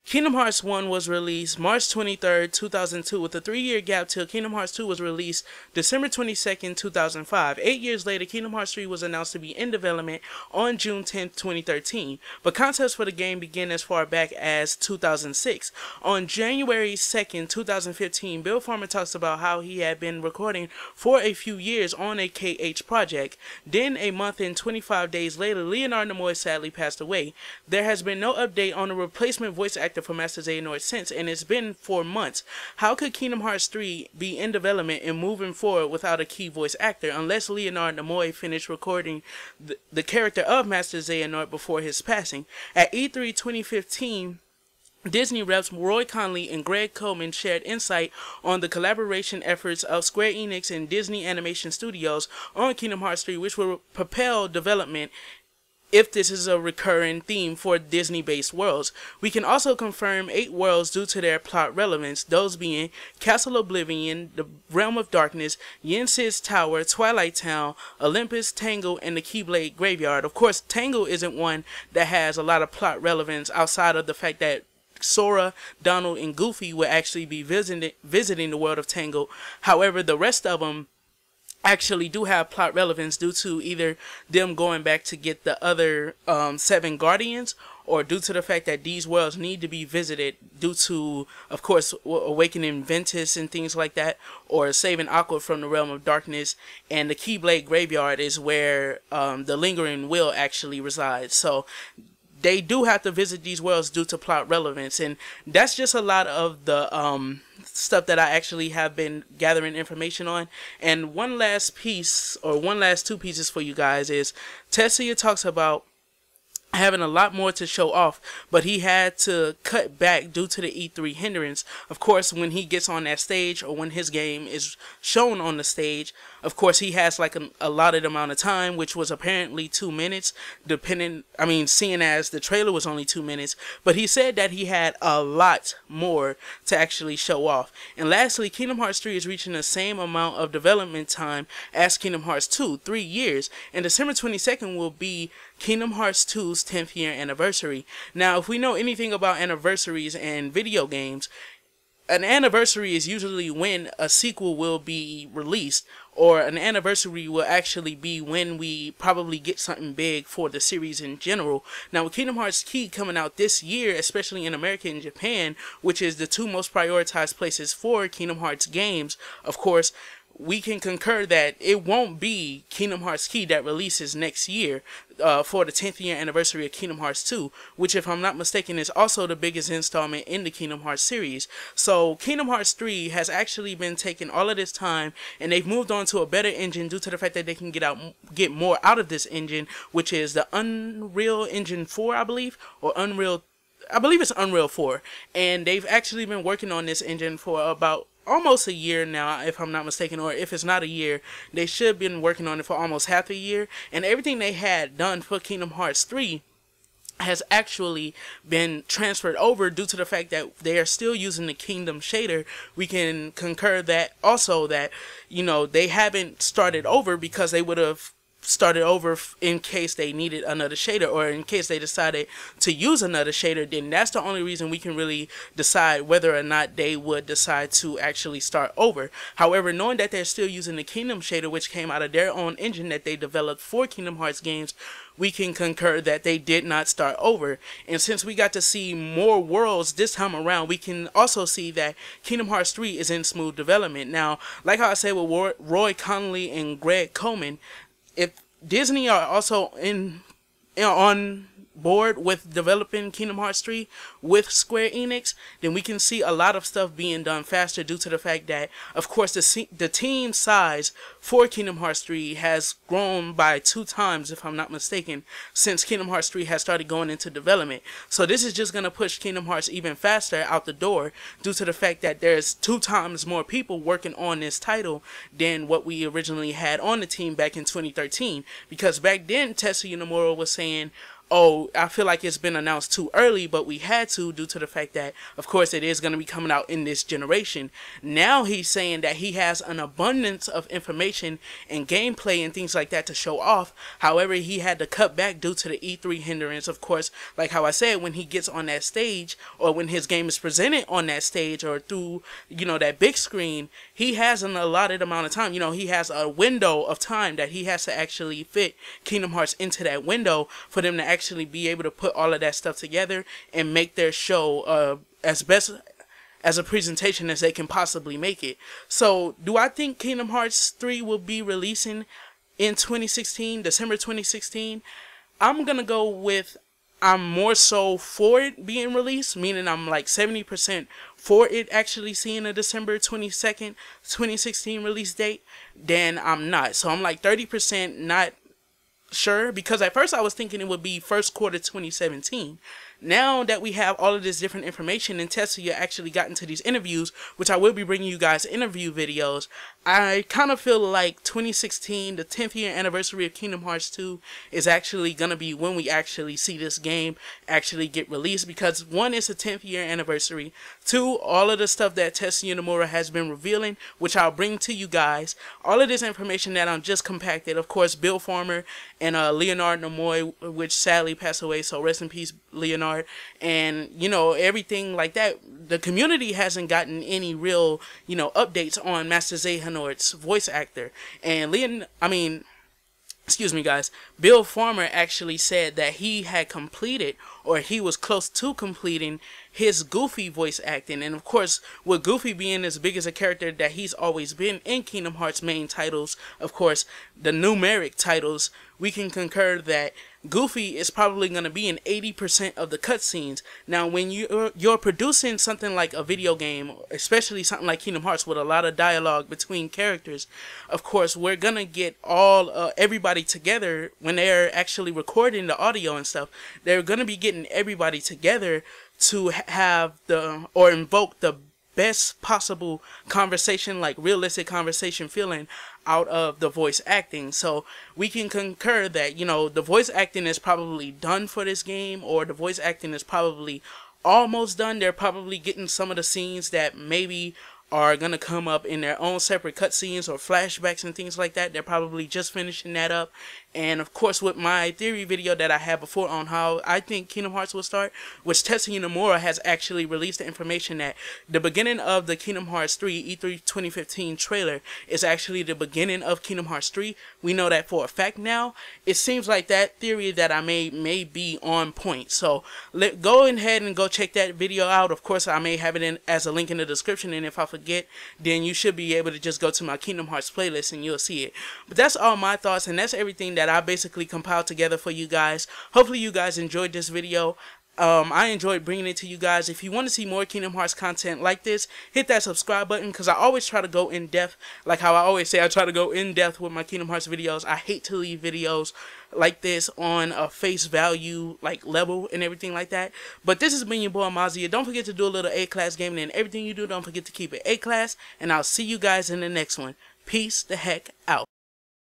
Kingdom Hearts 1 was released March 23rd, 2002, with a 3-year gap till Kingdom Hearts 2 was released December 22nd, 2005. 8 years later, Kingdom Hearts 3 was announced to be in development on June 10th, 2013, but concepts for the game began as far back as 2006. On January 2nd, 2015, Bill Farmer talks about how he had been recording for a few years on a KH project. Then, a month and 25 days later, Leonard Nimoy sadly passed away. There has been no update on the replacement voice actor for Master Xehanort since, and it's been 4 months. How could Kingdom Hearts 3 be in development and moving forward without a key voice actor, unless Leonard Nimoy finished recording the character of Master Xehanort before his passing? At E3 2015, Disney reps Roy Conley and Greg Coleman shared insight on the collaboration efforts of Square Enix and Disney Animation Studios on Kingdom Hearts 3, which will propel development if this is a recurring theme for Disney-based worlds. We can also confirm 8 worlds due to their plot relevance, those being Castle Oblivion, the Realm of Darkness, Yen Sid's Tower, Twilight Town, Olympus, Tangle, and the Keyblade Graveyard. Of course, Tangle isn't one that has a lot of plot relevance outside of the fact that Sora, Donald, and Goofy will actually be visiting the world of Tangle. However, the rest of them actually do have plot relevance due to either them going back to get the other 7 Guardians, or due to the fact that these worlds need to be visited due to, of course, awakening Ventus and things like that, or saving Aqua from the Realm of Darkness. And the Keyblade Graveyard is where the Lingering Will actually resides. So they do have to visit these worlds due to plot relevance, and that's just a lot of the stuff that I actually have been gathering information on. And one last piece, or one last 2 pieces for you guys, is Tetsuya talks about having a lot more to show off, but he had to cut back due to the E3 hindrance. Of course, when he gets on that stage, or when his game is shown on the stage, of course he has like a allotted amount of time, which was apparently 2 minutes, seeing as the trailer was only 2 minutes. But he said that he had a lot more to actually show off. And lastly, Kingdom Hearts 3 is reaching the same amount of development time as Kingdom Hearts 2, 3 years, and December 22nd will be Kingdom Hearts 2's 10th year anniversary. Now, if we know anything about anniversaries and video games, an anniversary is usually when a sequel will be released, or an anniversary will actually be when we probably get something big for the series in general. Now, with Kingdom Hearts Key coming out this year, especially in America and Japan, which is the 2 most prioritized places for Kingdom Hearts games, of course, we can concur that it won't be Kingdom Hearts Key that releases next year for the 10th year anniversary of Kingdom Hearts 2, which, if I'm not mistaken, is also the biggest installment in the Kingdom Hearts series. So Kingdom Hearts 3 has actually been taking all of this time, and they've moved on to a better engine due to the fact that they can get more out of this engine, which is the Unreal Engine 4, I believe, or I believe it's Unreal 4, and they've actually been working on this engine for about almost a year now, if I'm not mistaken, or if it's not a year, they should have been working on it for almost half a year. And everything they had done for Kingdom Hearts 3 has actually been transferred over due to the fact that they are still using the Kingdom shader. We can concur that also that, they haven't started over because they would have started over in case they needed another shader, or in case they decided to use another shader. Then that's the only reason we can really decide whether or not they would decide to actually start over. However, knowing that they're still using the Kingdom shader, which came out of their own engine that they developed for Kingdom Hearts games, we can concur that they did not start over. And since we got to see more worlds this time around, we can also see that Kingdom Hearts 3 is in smooth development. Now, like how I said with Roy Conley and Greg Coleman, if Disney are also on board with developing Kingdom Hearts 3 with Square Enix, then we can see a lot of stuff being done faster due to the fact that, of course, the team size for Kingdom Hearts 3 has grown by 2 times, if I'm not mistaken, since Kingdom Hearts 3 has started going into development. So this is just going to push Kingdom Hearts even faster out the door due to the fact that there's 2 times more people working on this title than what we originally had on the team back in 2013. Because back then, Tetsuya Nomura was saying, oh, I feel like it's been announced too early, but we had to due to the fact that, of course, it is going to be coming out in this generation. Now he's saying that he has an abundance of information and gameplay and things like that to show off. However, he had to cut back due to the E3 hindrance. Of course, like how I said, when he gets on that stage or when his game is presented on that stage or through, you know, that big screen, he has an allotted amount of time. You know, he has a window of time that he has to actually fit Kingdom Hearts into that window for them to actually be able to put all of that stuff together and make their show as best as a presentation as they can possibly make it. So do I think Kingdom Hearts 3 will be releasing in 2016, December 2016? I'm gonna go with I'm more so for it being released, meaning I'm like 70% for it actually seeing a December 22nd, 2016 release date, than I'm not. So I'm like 30% not sure, because at first I was thinking it would be first quarter 2017. Now that we have all of this different information and Tetsuya actually got into these interviews, which I will be bringing you guys interview videos, I kind of feel like 2016, the 10th year anniversary of Kingdom Hearts 2, is actually going to be when we actually see this game actually get released, because one, it's a 10th year anniversary, two, all of the stuff that Tetsuya Nomura has been revealing, which I'll bring to you guys, all of this information that I'm just compacted, of course, Bill Farmer and Leonard Nimoy, which sadly passed away, so rest in peace, Leonard. And, you know, everything like that. The community hasn't gotten any real, you know, updates on Master Xehanort's voice actor. And excuse me guys, Bill Farmer actually said that he had completed, or he was close to completing, his Goofy voice acting. And of course, with Goofy being as big as a character that he's always been in Kingdom Hearts main titles, of course, the numeric titles, we can concur that Goofy is probably going to be in 80% of the cutscenes. Now, when you're producing something like a video game, especially something like Kingdom Hearts with a lot of dialogue between characters, of course, we're going to get everybody together when they're actually recording the audio and stuff. They're going to be getting everybody together to have or invoke the best possible conversation, like realistic conversation feeling out of the voice acting. So we can concur that, you know, the voice acting is probably done for this game, or the voice acting is probably almost done. They're probably getting some of the scenes that maybe are going to come up in their own separate cutscenes or flashbacks and things like that. They're probably just finishing that up. And of course, with my theory video that I had before on how I think Kingdom Hearts will start, which Tetsuya Nomura has actually released the information that the beginning of the Kingdom Hearts 3 E3 2015 trailer is actually the beginning of Kingdom Hearts 3. We know that for a fact now. It seems like that theory that I made may be on point. So go ahead and go check that video out. Of course, I may have it in as a link in the description, and if I forget, then you should be able to just go to my Kingdom Hearts playlist and you'll see it. But that's all my thoughts, and that's everything that I basically compiled together for you guys. Hopefully you guys enjoyed this video. I enjoyed bringing it to you guys. If you want to see more Kingdom Hearts content like this, hit that subscribe button, because I always try to go in depth. Like how I always say, I try to go in depth with my Kingdom Hearts videos. I hate to leave videos like this on a face value like level and everything like that. But this has been your boy Mazia. Don't forget to do a little A-class gaming, and everything you do, don't forget to keep it A-class. And I'll see you guys in the next one. Peace the heck out.